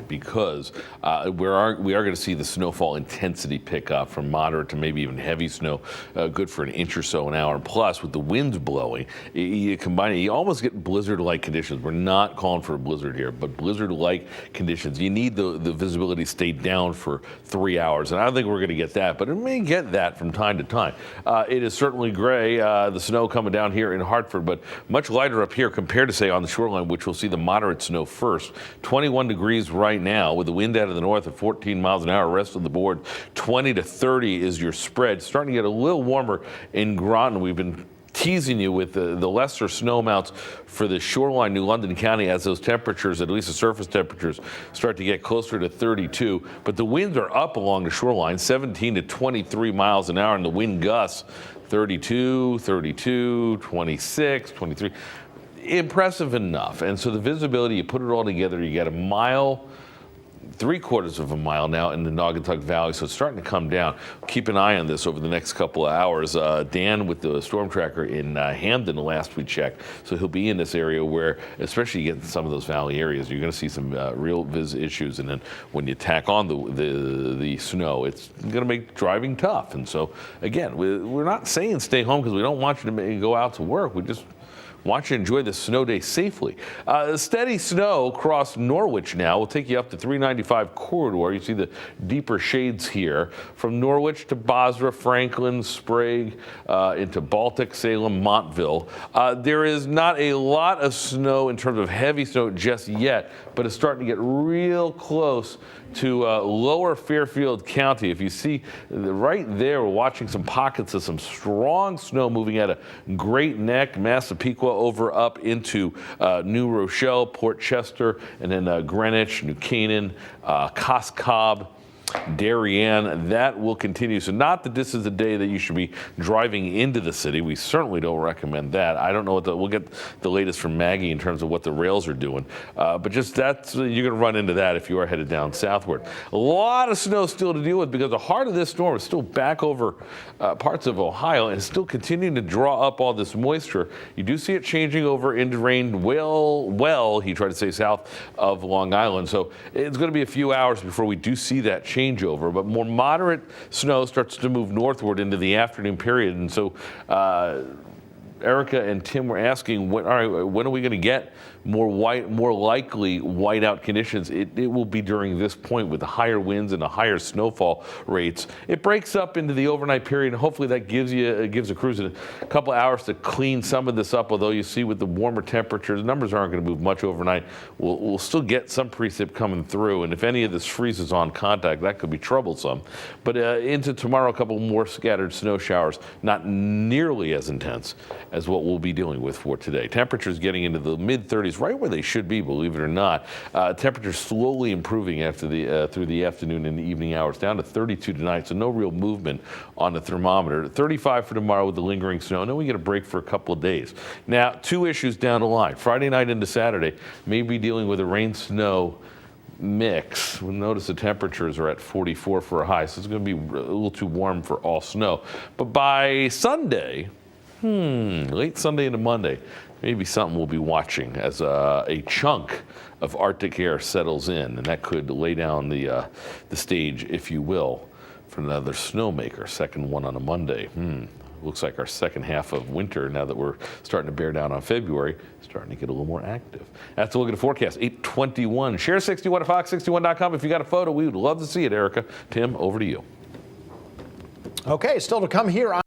because we are going to see the snowfall intensity pick up from moderate to maybe even heavy snow, good for an inch or so an hour. Plus, with the winds blowing, you combine it, you almost get blizzard-like conditions. We're not calling for a blizzard here, but blizzard-like conditions. You need the visibility to stay down for 3 hours, and I don't think we're going to get that, but it may get that from time to time. It is certainly gray, the snow coming down here in Hartford, but much lighter up here compared to, say, on the shoreline, which we'll see the moderate snow first. 21 degrees right now with the wind out of the north at 14 miles an hour. Rest of the board, 20 to 30 is your spread. Starting to get a little warmer in Groton. We've been teasing you with the lesser snow amounts for the shoreline, New London County, as those temperatures, at least the surface temperatures, start to get closer to 32. But the winds are up along the shoreline, 17 to 23 miles an hour, and the wind gusts 32, 32, 26, 23. Impressive enough. And so the visibility, you put it all together, you get a mile, 3/4 of a mile now in the Naugatuck Valley, so it's starting to come down. Keep an eye on this over the next couple of hours. Dan with the storm tracker in Hamden last we checked, so he'll be in this area where, especially you get in some of those valley areas, you're going to see some real vis issues, and then when you tack on the snow, it's going to make driving tough. And so again, we're not saying stay home because we don't want you to go out to work. We just want you to enjoy the snow day safely. Steady snow across Norwich now will take you up to 395 corridor. You see the deeper shades here from Norwich to Basra, Franklin, Sprague, into Baltic, Salem, Montville. There is not a lot of snow in terms of heavy snow just yet, but it's starting to get real close to lower Fairfield County. If you see right there, we're watching some pockets of some strong snow moving out of Great Neck, Massapequa, over up into New Rochelle, Port Chester, and then Greenwich, New Canaan, Coscob, Darien. That will continue. So not that this is a day that you should be driving into the city. We certainly don't recommend that. I don't know what we'll get the latest from Maggie in terms of what the rails are doing. But just that's, you're going to run into that if you are headed down southward. A lot of snow still to deal with because the heart of this storm is still back over parts of Ohio and still continuing to draw up all this moisture. You do see it changing over into rain well, he tried to say, south of Long Island. So it's going to be a few hours before we do see that changeover, but more moderate snow starts to move northward into the afternoon period. And so Erica and Tim were asking, when are we going to get more likely whiteout conditions? It will be during this point with the higher winds and the higher snowfall rates. It breaks up into the overnight period, and hopefully that gives the crews a couple hours to clean some of this up. Although you see with the warmer temperatures, numbers aren't going to move much overnight. We'll still get some precip coming through, and if any of this freezes on contact, that could be troublesome. But into tomorrow, a couple more scattered snow showers, not nearly as intense as what we'll be dealing with for today. Temperatures getting into the mid-30s, right where they should be, believe it or not. Temperatures slowly improving after through the afternoon and the evening hours, down to 32 tonight, so no real movement on the thermometer. 35 for tomorrow with the lingering snow, and then we get a break for a couple of days. Now, two issues down the line. Friday night into Saturday, may be dealing with a rain-snow mix. We'll notice the temperatures are at 44 for a high, so it's going to be a little too warm for all snow. But by Sunday, late Sunday into Monday, maybe something we'll be watching as a chunk of Arctic air settles in, and that could lay down the stage, if you will, for another snowmaker. Second one on a Monday. Looks like our second half of winter, now that we're starting to bear down on February, starting to get a little more active. That's a look at the forecast. 8:21. Share 61 at fox61.com. If you got a photo, we would love to see it, Erica. Tim, over to you. Okay, still to come here on